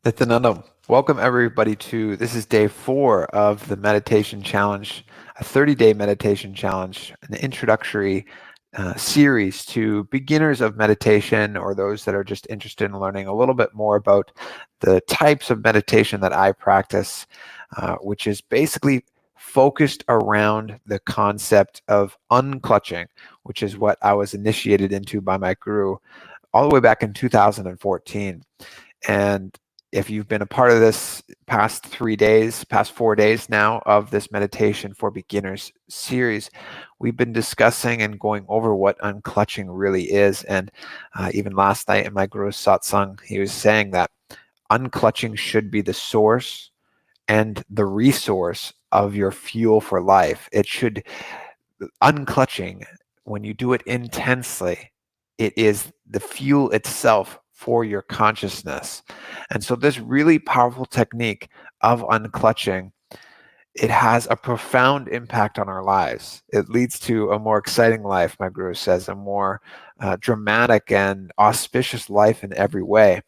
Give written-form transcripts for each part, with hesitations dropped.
Nithyananda, welcome everybody to, this is day 4 of the meditation challenge, a 30-day meditation challenge, an introductory series to beginners of meditation or those that are just interested in learning a little bit more about the types of meditation that I practice, which is basically focused around the concept of unclutching, which is what I was initiated into by my guru all the way back in 2014. And if you've been a part of this past 4 days now of this meditation for beginners series, we've been discussing and going over what unclutching really is. And even last night in my guru's satsang, he was saying that unclutching should be the source and the resource of your fuel for life. Unclutching, when you do it intensely, it is the fuel itself for your consciousness. And so this really powerful technique of unclutching, it has a profound impact on our lives. It leads to a more exciting life, my guru says, a more dramatic and auspicious life in every way.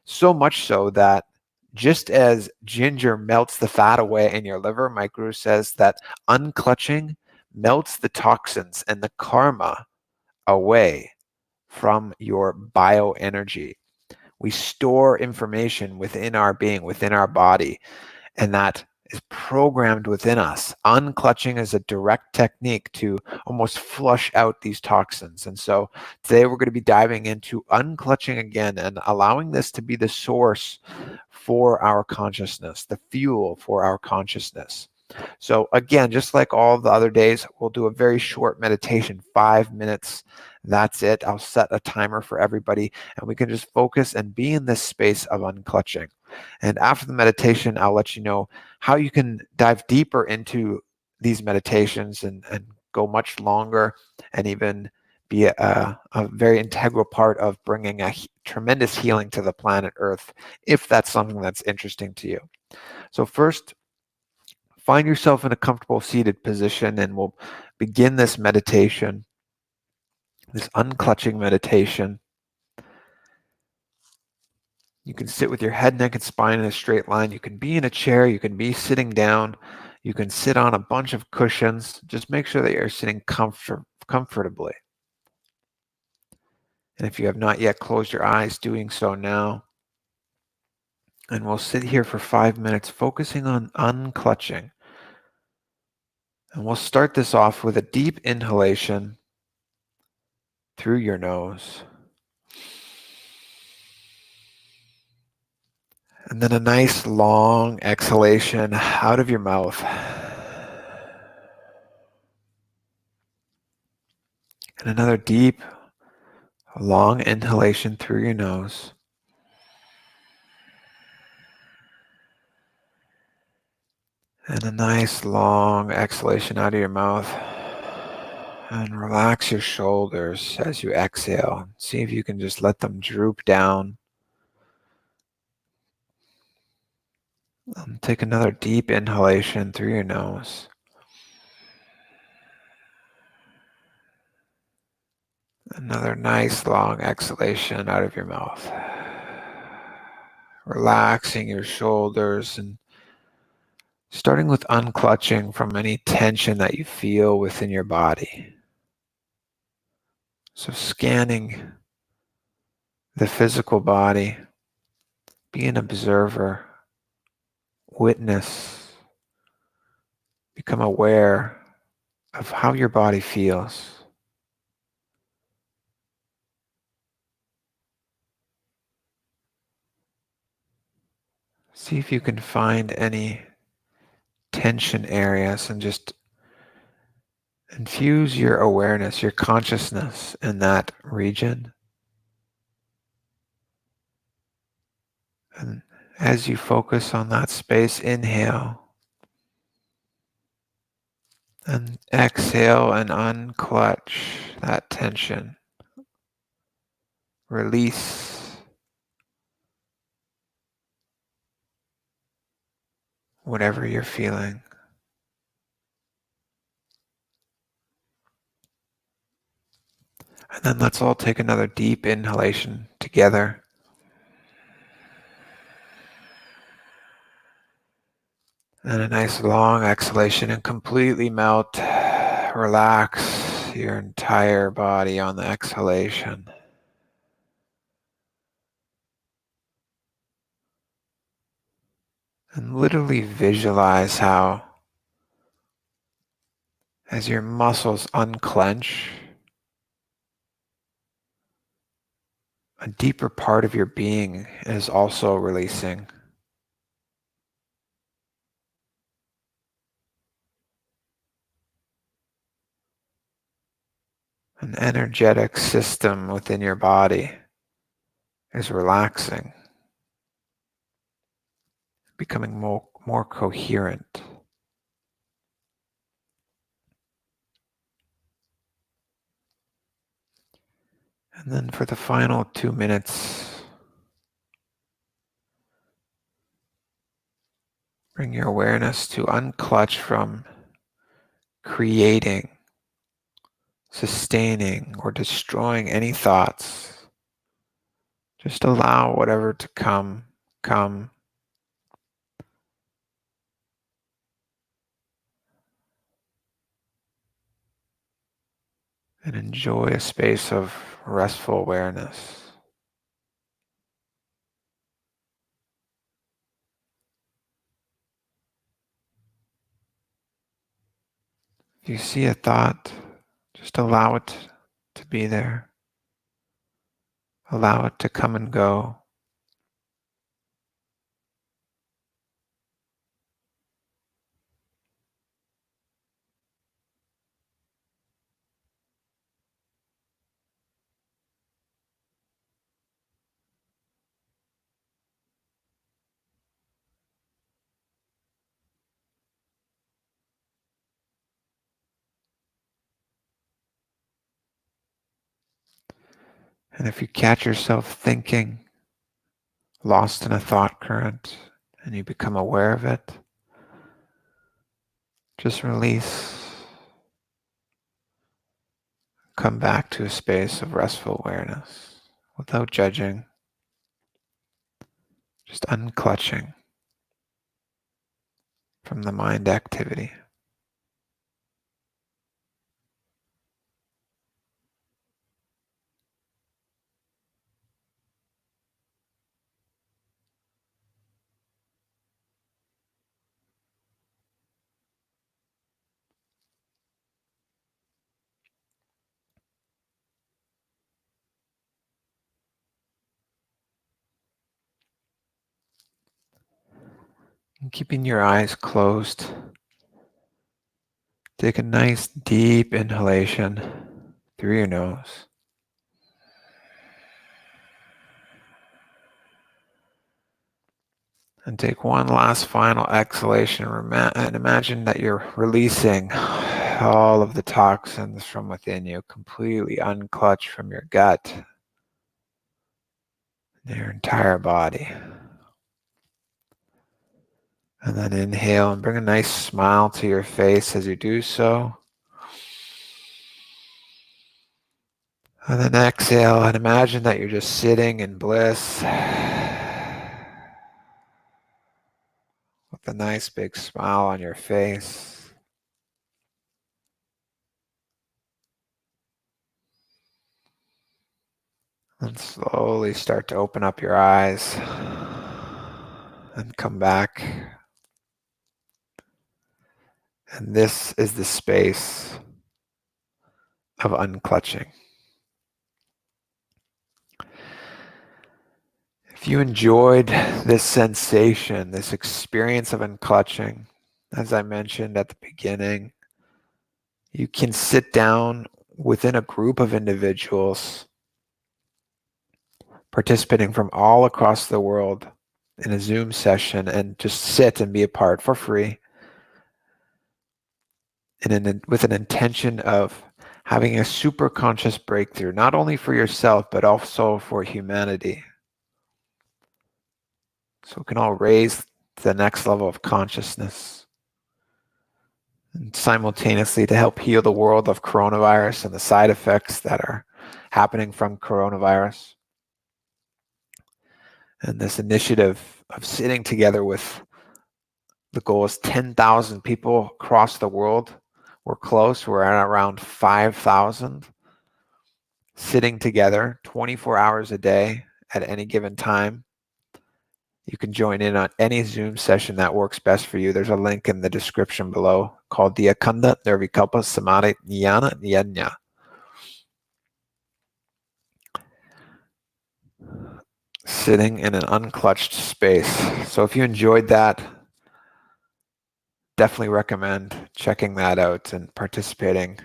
So much so that just as ginger melts the fat away in your liver, my guru says that unclutching melts the toxins and the karma away from your bioenergy. We store information within our being, within our body, and that is programmed within us. Unclutching is a direct technique to almost flush out these toxins. And so today we're going to be diving into unclutching again and allowing this to be the source for our consciousness, the fuel for our consciousness. So again, just like all the other days, we'll do a very short meditation, 5 minutes. That's it. I'll set a timer for everybody, and we can just focus and be in this space of unclutching. And after the meditation, I'll let you know how you can dive deeper into these meditations and go much longer and even be a very integral part of bringing a tremendous healing to the planet Earth, if that's something that's interesting to you. So first, find yourself in a comfortable seated position, and we'll begin this meditation, this unclutching meditation. You can sit with your head, neck, and spine in a straight line. You can be in a chair. You can be sitting down. You can sit on a bunch of cushions. Just make sure that you're sitting comfortably. And if you have not yet closed your eyes, doing so now. And we'll sit here for 5 minutes focusing on unclutching. And we'll start this off with a deep inhalation through your nose. And then a nice long exhalation out of your mouth. And another deep, long inhalation through your nose. And a nice long exhalation out of your mouth. And relax your shoulders as you exhale. See if you can just let them droop down. And take another deep inhalation through your nose. Another nice long exhalation out of your mouth. Relaxing your shoulders and starting with unclutching from any tension that you feel within your body. So scanning the physical body, be an observer, witness, become aware of how your body feels. See if you can find any tension areas and just infuse your awareness, your consciousness in that region. And as you focus on that space, inhale and exhale and unclutch that tension. Release whatever you're feeling. And then let's all take another deep inhalation together. And a nice long exhalation, and completely melt, relax your entire body on the exhalation. And literally visualize how, as your muscles unclench, a deeper part of your being is also releasing. An energetic system within your body is relaxing, becoming more coherent. And then for the final 2 minutes, bring your awareness to unclutch from creating, sustaining, or destroying any thoughts. Just allow whatever to come, come. And enjoy a space of restful awareness. If you see a thought, just allow it to be there. Allow it to come and go. And if you catch yourself thinking, lost in a thought current, and you become aware of it, just release. Come back to a space of restful awareness without judging, just unclutching from the mind activity. And keeping your eyes closed, take a nice deep inhalation through your nose. And take one last final exhalation and imagine that you're releasing all of the toxins from within you, completely unclutched from your gut, your entire body. And then inhale and bring a nice smile to your face as you do so. And then exhale and imagine that you're just sitting in bliss with a nice big smile on your face. And slowly start to open up your eyes and come back. And this is the space of unclutching. If you enjoyed this sensation, this experience of unclutching, as I mentioned at the beginning, you can sit down within a group of individuals participating from all across the world in a Zoom session and just sit and be a part for free with an intention of having a super conscious breakthrough, not only for yourself, but also for humanity. So we can all raise to the next level of consciousness and simultaneously to help heal the world of coronavirus and the side effects that are happening from coronavirus. And this initiative of sitting together with The goal is 10,000 people across the world. We're close. We're at around 5,000 sitting together 24 hours a day at any given time. You can join in on any Zoom session that works best for you. There's a link in the description below called Diakanda Nirvikalpa Samadhi Jnana Yajna. Sitting in an unclutched space. So if you enjoyed that, definitely recommend checking that out and participating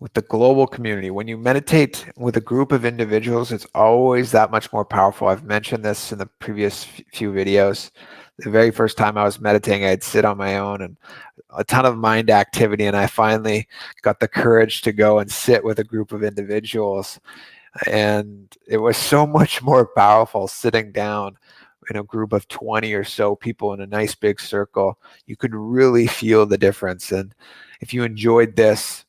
with the global community. When you meditate with a group of individuals, it's always that much more powerful. I've mentioned this in the previous few videos. The very first time I was meditating, I'd sit on my own and a ton of mind activity, and I finally got the courage to go and sit with a group of individuals. And it was so much more powerful sitting down in a group of 20 or so people in a nice big circle. You could really feel the difference. And if you enjoyed this,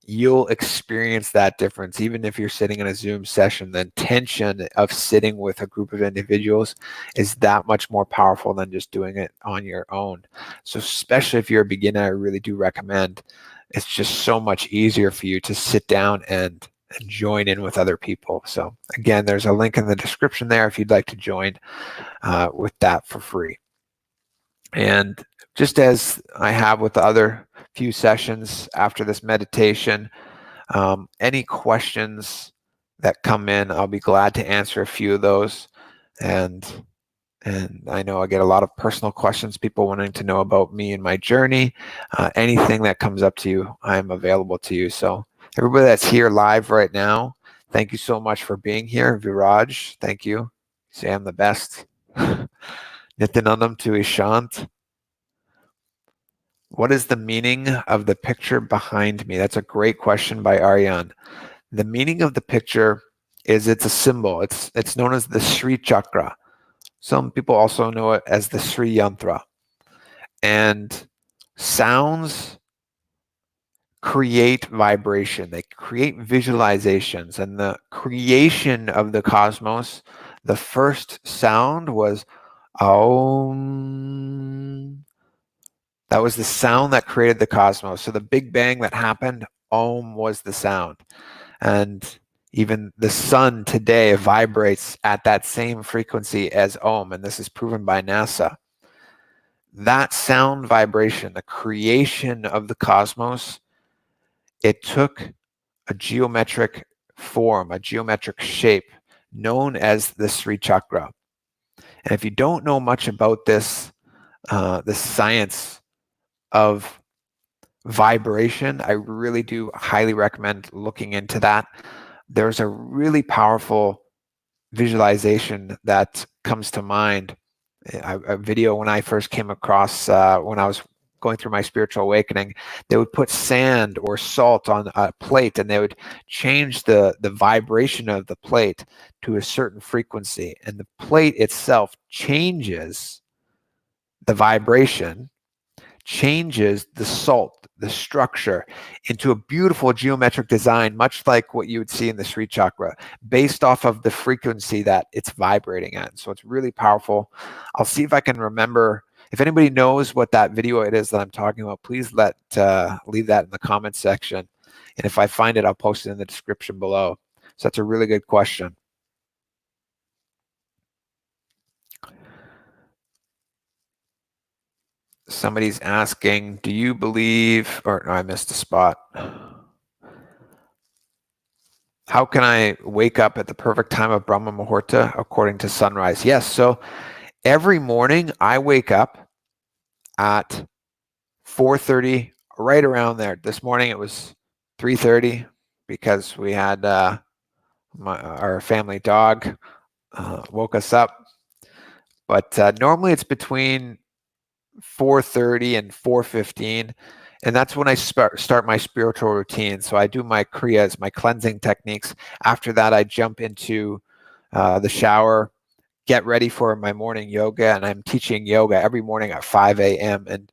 you'll experience that difference. Even if you're sitting in a Zoom session, the intention of sitting with a group of individuals is that much more powerful than just doing it on your own. So especially if you're a beginner, I really do recommend. It's just so much easier for you to sit down and join in with other people. So again, there's a link in the description there if you'd like to join with that for free. And just as I have with the other few sessions after this meditation, any questions that come in, I'll be glad to answer a few of those. And I know I get a lot of personal questions, people wanting to know about me and my journey. Anything that comes up to you, I'm available to you. So everybody that's here live right now, thank you so much for being here. Viraj, thank you. Say I'm the best. Nithyanandam to Ishant. What is the meaning of the picture behind me? That's a great question by Aryan. The meaning of the picture is it's a symbol. It's known as the Sri Chakra. Some people also know it as the Sri Yantra. And sounds create vibration. They create visualizations. And the creation of the cosmos, the first sound was Om. That was the sound that created the cosmos. So the Big Bang that happened, Om was the sound. And even the sun today vibrates at that same frequency as Om, and this is proven by NASA. That sound vibration, the creation of the cosmos, it took a geometric form, a geometric shape known as the Sri Chakra. And if you don't know much about this, the science of vibration, I really do highly recommend looking into that. There's a really powerful visualization that comes to mind. A video when I first came across, when I was going through my spiritual awakening, they would put sand or salt on a plate and they would change the vibration of the plate to a certain frequency. And the plate itself changes the vibration, changes the salt, the structure, into a beautiful geometric design, much like what you would see in the Sri Chakra, based off of the frequency that it's vibrating at. So it's really powerful. I'll see if I can remember. If anybody knows what that video it is that I'm talking about, please leave that in the comments section. And if I find it, I'll post it in the description below. So that's a really good question. Somebody's asking, do you believe, or no, I missed a spot. How can I wake up at the perfect time of Brahma Muhurta according to sunrise? Yes, so every morning I wake up at 4:30, right around there. This morning it was 3:30 because we had our family dog woke us up. But normally it's between 4:30 and 4:15. And that's when I start my spiritual routine. So I do my kriyas, my cleansing techniques. After that, I jump into the shower, get ready for my morning yoga. And I'm teaching yoga every morning at 5 a.m. And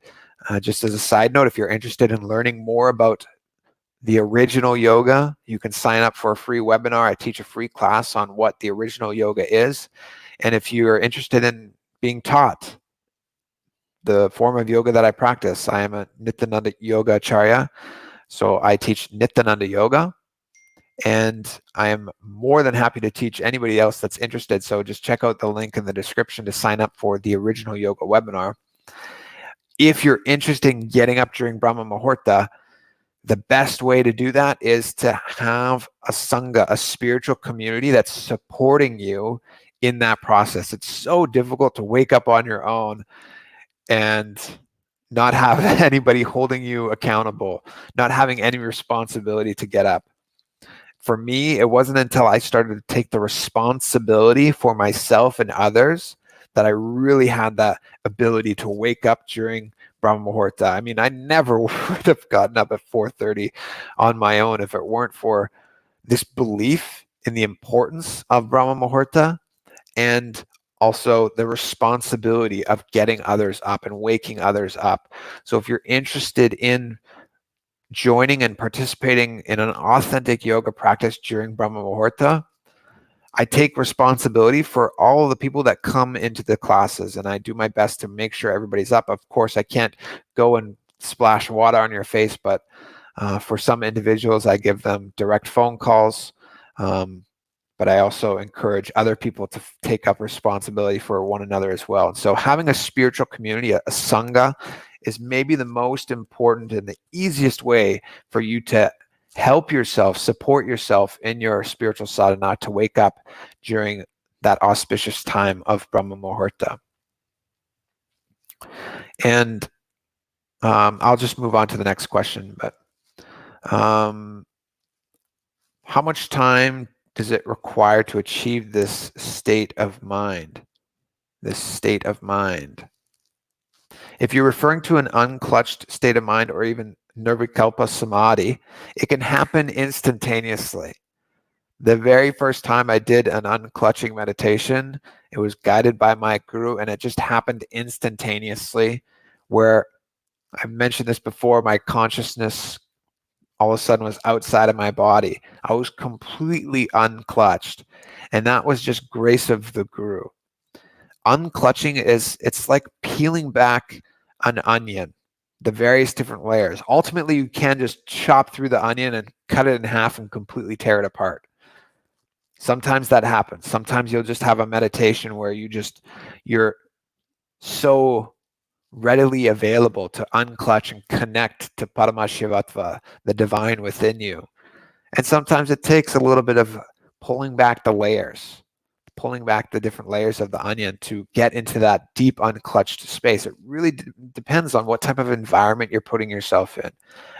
just as a side note, if you're interested in learning more about the original yoga, you can sign up for a free webinar. I teach a free class on what the original yoga is. And if you're interested in being taught the form of yoga that I practice. I am a Nithyananda yoga acharya, so I teach Nithyananda yoga, and I am more than happy to teach anybody else that's interested. So just check out the link in the description to sign up for the original yoga webinar. If you're interested in getting up during Brahma Muhurta, the best way to do that is to have a sangha, a spiritual community that's supporting you in that process. It's so difficult to wake up on your own and not have anybody holding you accountable, not having any responsibility to get up. For me, it wasn't until I started to take the responsibility for myself and others that I really had that ability to wake up during Brahma Muhurta. I mean, I never would have gotten up at 4:30 on my own if it weren't for this belief in the importance of Brahma Muhurta, and also the responsibility of getting others up and waking others up. So if you're interested in joining and participating in an authentic yoga practice during Brahma Muhurta, I take responsibility for all of the people that come into the classes, and I do my best to make sure everybody's up. Of course, I can't go and splash water on your face, but for some individuals, I give them direct phone calls. But I also encourage other people to take up responsibility for one another as well. And so having a spiritual community, a sangha, is maybe the most important and the easiest way for you to help yourself, support yourself in your spiritual sadhana to wake up during that auspicious time of Brahma Muhurta. And I'll just move on to the next question. But how much time does it require to achieve this state of mind? This state of mind. If you're referring to an unclutched state of mind or even nirvikalpa samadhi, it can happen instantaneously. The very first time I did an unclutching meditation, it was guided by my guru, and it just happened instantaneously, where I've mentioned this before, my consciousness all of a sudden was outside of my body. I was completely unclutched, and that was just grace of the guru. Unclutching it's like peeling back an onion, the various different layers. Ultimately, you can just chop through the onion and cut it in half and completely tear it apart. Sometimes that happens. Sometimes you'll just have a meditation where you're so readily available to unclutch and connect to Paramashivatva, the divine within you. And sometimes it takes a little bit of pulling back the layers, pulling back the different layers of the onion to get into that deep unclutched space. It really depends on what type of environment you're putting yourself in.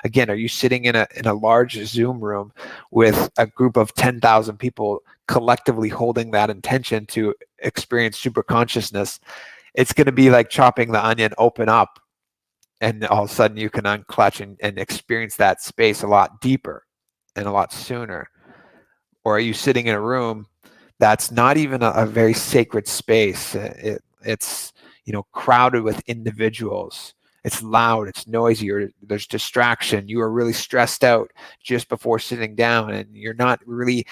Again, are you sitting in a large Zoom room with a group of 10,000 people collectively holding that intention to experience super consciousness? It's going to be like chopping the onion open up, and all of a sudden you can unclutch and experience that space a lot deeper and a lot sooner. Or are you sitting in a room that's not even a very sacred space? It's crowded with individuals. It's loud, it's noisy, or there's distraction. You are really stressed out just before sitting down, and you're not really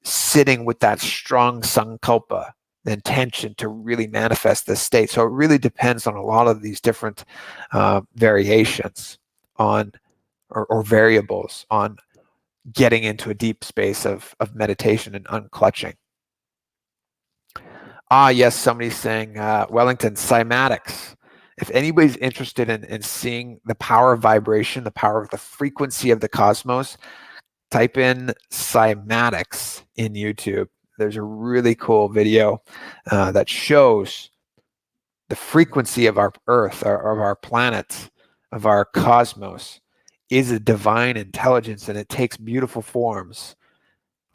sitting with that strong sankalpa, the intention to really manifest this state. So it really depends on a lot of these different variations on or variables on getting into a deep space of meditation and unclutching. Yes, somebody's saying, Wellington, cymatics. If anybody's interested in seeing the power of vibration, the power of the frequency of the cosmos, type in cymatics in YouTube. There's a really cool video that shows the frequency of our Earth, of our planet, of our cosmos is a divine intelligence, and it takes beautiful forms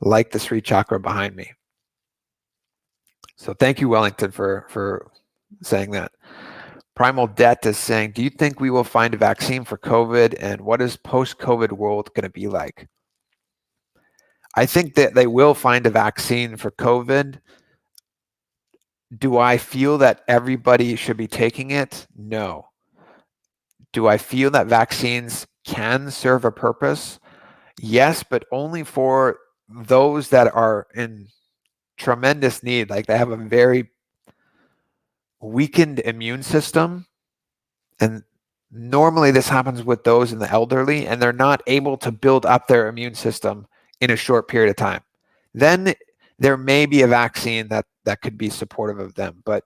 like the Sri Chakra behind me. So thank you, Wellington, for saying that. Primal Debt is saying, do you think we will find a vaccine for COVID, and what is post-COVID world going to be like? I think that they will find a vaccine for COVID. Do I feel that everybody should be taking it? No. Do I feel that vaccines can serve a purpose? Yes, but only for those that are in tremendous need, like they have a very weakened immune system, And normally this happens with those in the elderly, and they're not able to build up their immune system in a short period of time. Then there may be a vaccine that could be supportive of them. But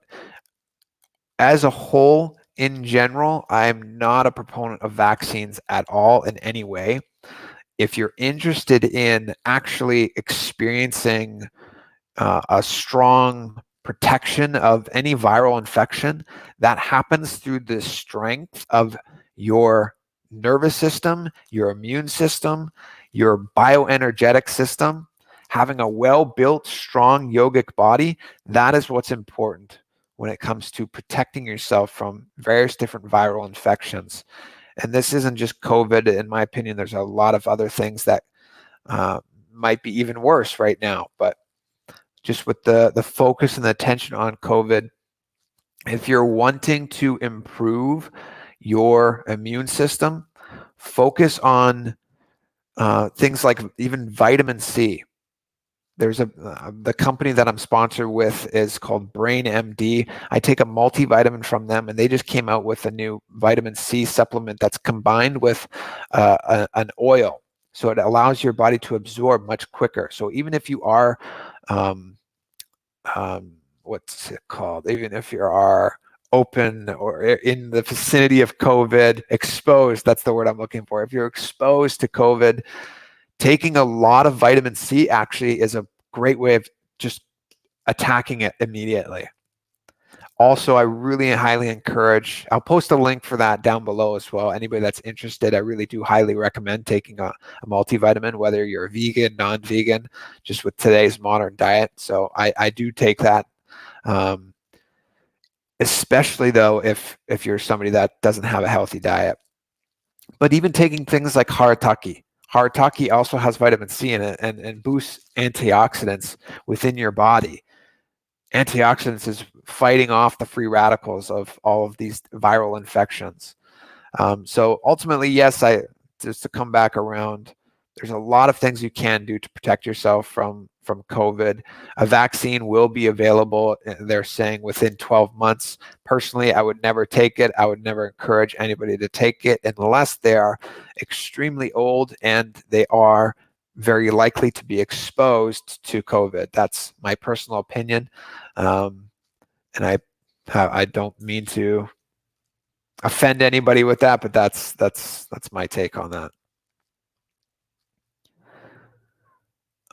as a whole, in general, I'm not a proponent of vaccines at all in any way. If you're interested in actually experiencing a strong protection of any viral infection, that happens through the strength of your nervous system, your immune system, your bioenergetic system. Having a well-built, strong yogic body, that is what's important when it comes to protecting yourself from various different viral infections. And this isn't just COVID. In my opinion, there's a lot of other things that might be even worse right now. But just with the focus and the attention on COVID, if you're wanting to improve your immune system, focus on things like even vitamin C. There's the company that I'm sponsored with is called Brainmd. I take a multivitamin from them, and they just came out with a new vitamin C supplement that's combined with an oil. So it allows your body to absorb much quicker. So even if you are, what's it called? Even if you are open or in the vicinity of COVID, exposed, that's the word I'm looking for. If you're exposed to COVID, taking a lot of vitamin C actually is a great way of just attacking it immediately. Also, I really highly encourage, I'll post a link for that down below as well. Anybody that's interested, I really do highly recommend taking a multivitamin, whether you're vegan, non-vegan, just with today's modern diet. So I do take that. Especially though, if you're somebody that doesn't have a healthy diet. But even taking things like harataki. Harataki also has vitamin C in it and boosts antioxidants within your body. Antioxidants is fighting off the free radicals of all of these viral infections. So ultimately, yes, just to come back around, there's a lot of things you can do to protect yourself from COVID. A vaccine will be available, they're saying, within 12 months. Personally, I would never take it. I would never encourage anybody to take it unless they are extremely old and they are very likely to be exposed to COVID. That's my personal opinion. And I don't mean to offend anybody with that, but that's my take on that.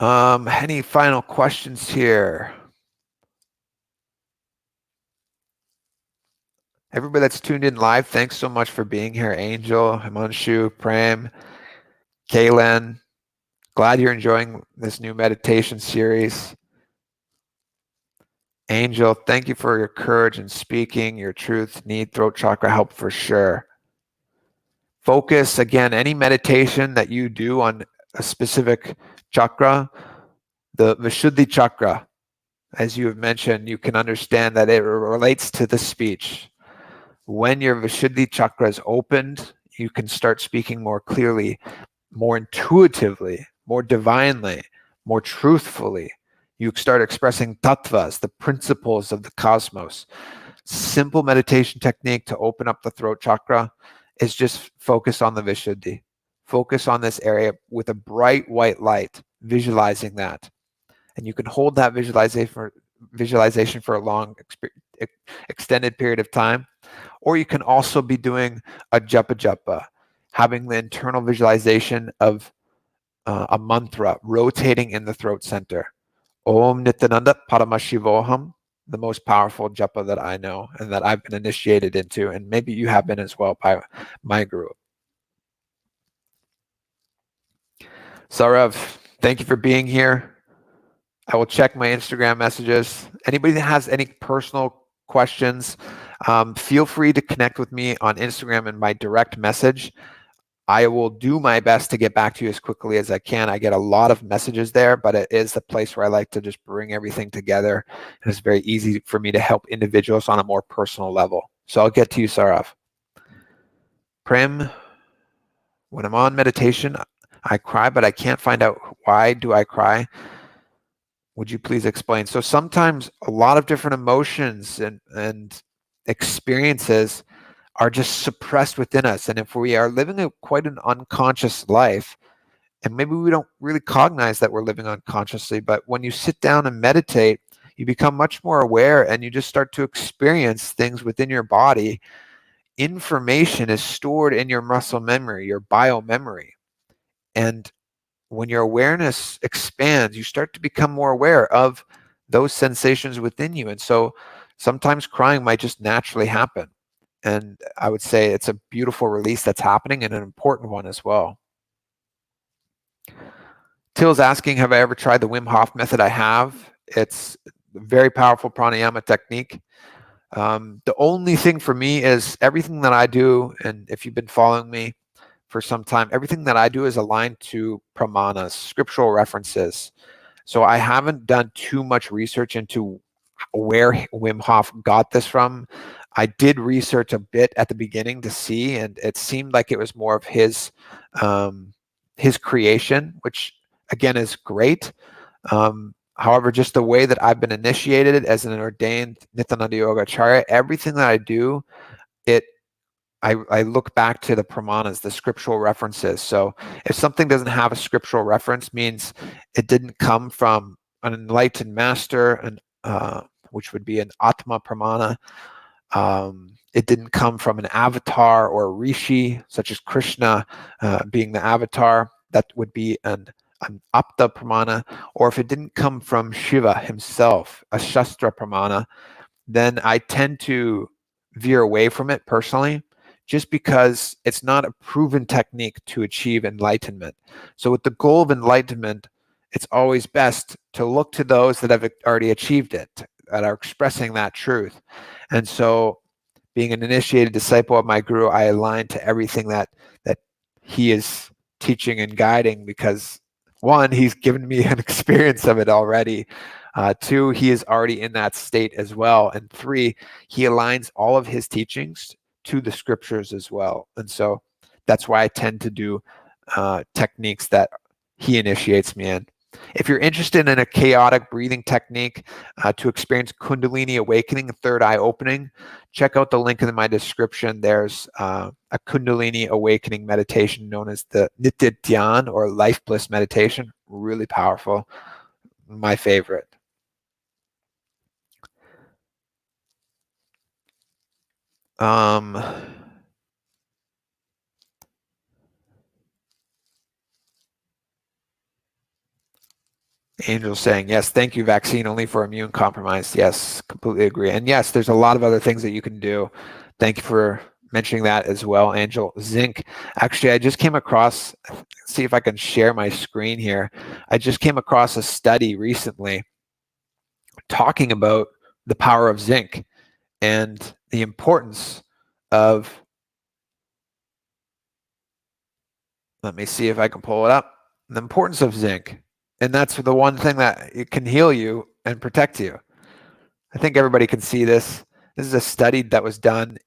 Any final questions here? Everybody that's tuned in live, thanks so much for being here. Angel, Himanshu, Prem, Kaylen. Glad you're enjoying this new meditation series. Angel, thank you for your courage in speaking your truth. Need throat chakra help for sure. Focus, again, any meditation that you do on a specific chakra, the Vishuddhi chakra, as you have mentioned, you can understand that it relates to the speech. When your Vishuddhi chakra is opened, you can start speaking more clearly, more intuitively, more divinely, more truthfully. You start expressing tattvas, the principles of the cosmos. Simple meditation technique to open up the throat chakra is just focus on the Vishuddhi. Focus on this area with a bright white light, visualizing that. And you can hold that visualization for a long, extended period of time. Or you can also be doing a japa japa, having the internal visualization of a mantra rotating in the throat center. Om Nithyananda Paramashivoham, the most powerful japa that I know and that I've been initiated into, and maybe you have been as well by my guru. Saurav, thank you for being here. I will check my Instagram messages. Anybody that has any personal questions, feel free to connect with me on Instagram in my direct message. I will do my best to get back to you as quickly as I can. I get a lot of messages there, but it is the place where I like to just bring everything together. And it's very easy for me to help individuals on a more personal level. So I'll get to you, Saurav. Prem, when I'm on meditation, I cry, but I can't find out why do I cry. Would you please explain? So sometimes a lot of different emotions and experiences are just suppressed within us. And if we are living quite an unconscious life, and maybe we don't really cognize that we're living unconsciously, but when you sit down and meditate, you become much more aware and you just start to experience things within your body. Information is stored in your muscle memory, your biomemory. And when your awareness expands, you start to become more aware of those sensations within you. And so sometimes crying might just naturally happen. And I would say it's a beautiful release that's happening, and an important one as well. Till's asking, have I ever tried the Wim Hof method? I have. It's a very powerful pranayama technique. The only thing for me is everything that I do, and if you've been following me for some time, everything that I do is aligned to pramanas, scriptural references. So I haven't done too much research into where Wim Hof got this from. I did research a bit at the beginning to see, and it seemed like it was more of his creation, which again is great. However, just the way that I've been initiated as an ordained Nithyananda Yoga Acharya, everything that I do, I look back to the pramanas, the scriptural references. So if something doesn't have a scriptural reference, means it didn't come from an enlightened master, which would be an Atma pramana. It didn't come from an avatar or a rishi, such as Krishna being the avatar. That would be an Apta pramana. Or if it didn't come from Shiva himself, a Shastra pramana, then I tend to veer away from it personally, just because it's not a proven technique to achieve enlightenment. So with the goal of enlightenment, it's always best to look to those that have already achieved it, that are expressing that truth. And so being an initiated disciple of my guru, I align to everything that he is teaching and guiding, because one, he's given me an experience of it already. Two, he is already in that state as well. And three, he aligns all of his teachings to the scriptures as well. And so that's why I tend to do techniques that he initiates me in. If you're interested in a chaotic breathing technique to experience Kundalini awakening, third eye opening, check out the link in my description. There's a Kundalini awakening meditation known as the Nithya Dhyana or life bliss meditation. Really powerful. My favorite. Angel saying, yes, thank you, vaccine only for immune compromised. Yes, completely agree. And yes, there's a lot of other things that you can do. Thank you for mentioning that as well, Angel. Zinc. Actually, I just came across, see if I can share my screen here. I just came across a study recently talking about the power of zinc and the importance of, let me see if I can pull it up, the importance of zinc. And that's the one thing that it can heal you and protect you. I think everybody can see this. This is a study that was done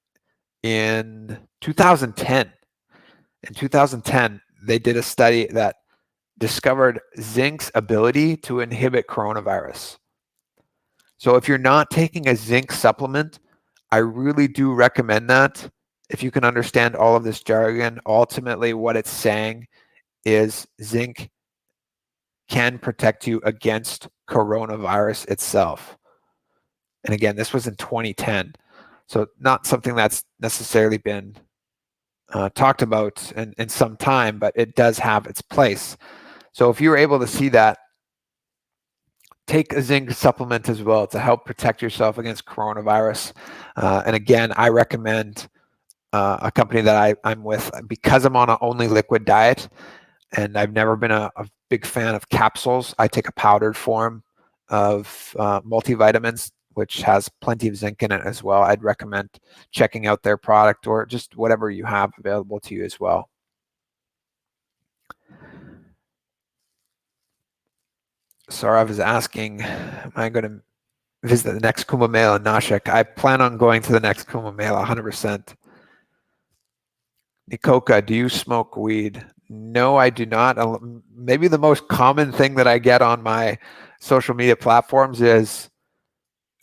in 2010. In 2010, they did a study that discovered zinc's ability to inhibit coronavirus. So if you're not taking a zinc supplement, I really do recommend that. If you can understand all of this jargon, ultimately what it's saying is zinc can protect you against coronavirus itself. And again, this was in 2010. So not something that's necessarily been talked about in some time, but it does have its place. So if you're able to see that, take a zinc supplement as well to help protect yourself against coronavirus. And again, I recommend a company that I'm with, because I'm on an only liquid diet, and I've never been a big fan of capsules. I take a powdered form of multivitamins, which has plenty of zinc in it as well. I'd recommend checking out their product, or just whatever you have available to you as well. Saurav is asking, am I going to visit the next Kumbh Mela in Nashik? I plan on going to the next Kumbh Mela 100%. Nikoka, do you smoke weed? No, I do not. Maybe the most common thing that I get on my social media platforms is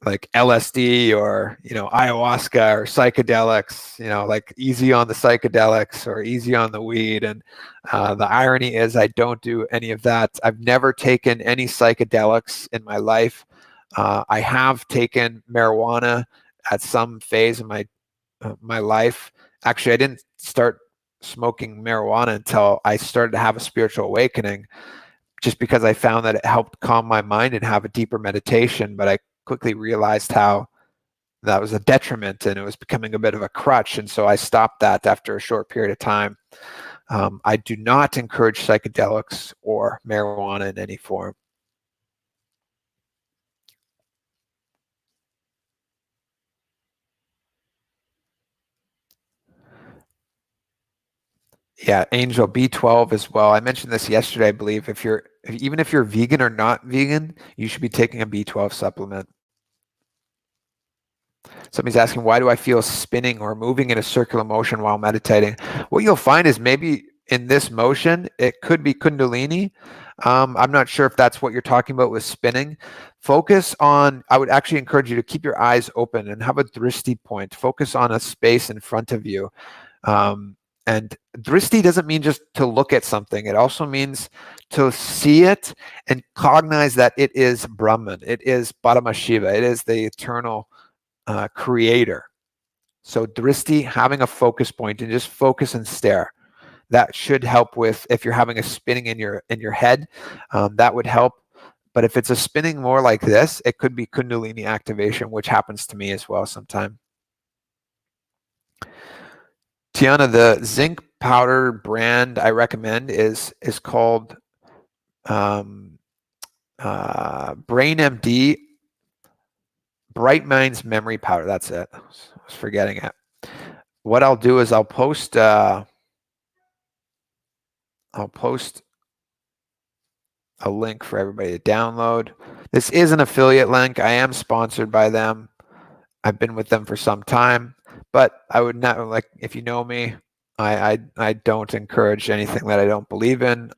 like LSD or, ayahuasca or psychedelics, like easy on the psychedelics or easy on the weed. And the irony is I don't do any of that. I've never taken any psychedelics in my life. I have taken marijuana at some phase in my life. Actually, I didn't start smoking marijuana until I started to have a spiritual awakening, just because I found that it helped calm my mind and have a deeper meditation. But I quickly realized how that was a detriment and it was becoming a bit of a crutch. And so I stopped that after a short period of time. I do not encourage psychedelics or marijuana in any form. Yeah, Angel, B12 as well. I mentioned this yesterday, I believe. Even if you're vegan or not vegan, you should be taking a B12 supplement. Somebody's asking, why do I feel spinning or moving in a circular motion while meditating? What you'll find is maybe in this motion, it could be Kundalini. I'm not sure if that's what you're talking about with spinning. I would actually encourage you to keep your eyes open and have a drishti point. Focus on a space in front of you. And drishti doesn't mean just to look at something. It also means to see it and cognize that it is Brahman. It is Paramashiva. It is the eternal creator. So drishti, having a focus point and just focus and stare. That should help with if you're having a spinning in your head. That would help. But if it's a spinning more like this, it could be Kundalini activation, which happens to me as well sometimes. Tiana, the zinc powder brand I recommend is called Brainmd Bright Memory Powder. That's it. I was forgetting it. What I'll do is I'll post a link for everybody to download. This is an affiliate link. I am sponsored by them. I've been with them for some time, but I would not, like, if you know me, I don't encourage anything that I don't believe in.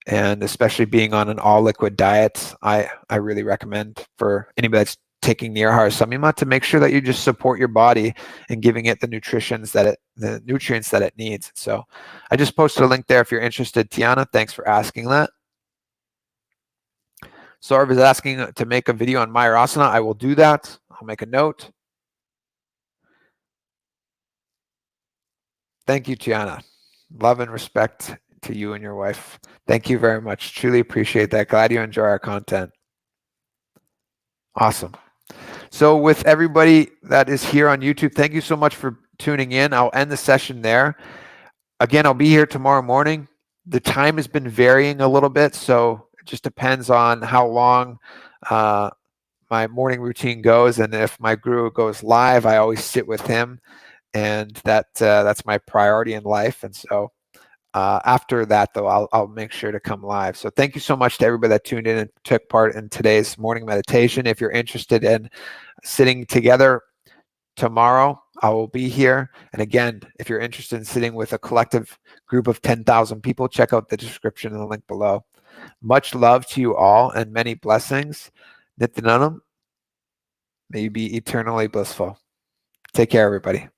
And especially being on an all liquid diet, I really recommend for anybody that's taking Nirahara Samyama to make sure that you just support your body and giving it the nutrients that it needs. So I just posted a link there if you're interested. Tiana, thanks for asking that. Saurav is asking to make a video on Mayurasana. I will do that. I'll make a note. Thank you, Tiana. Love and respect to you and your wife. Thank you very much. Truly appreciate that. Glad you enjoy our content. Awesome. So with everybody that is here on YouTube, thank you so much for tuning in. I'll end the session there. Again, I'll be here tomorrow morning. The time has been varying a little bit, so it just depends on how long my morning routine goes. And if my guru goes live, I always sit with him, and that's my priority in life. And so after that, though, I'll make sure to come live. So thank you so much to everybody that tuned in and took part in today's morning meditation. If you're interested in sitting together tomorrow, I will be here. And again, if you're interested in sitting with a collective group of 10,000 people, check out the description and the link below. Much love to you all and many blessings. Nithyananda, may you be eternally blissful. Take care, everybody.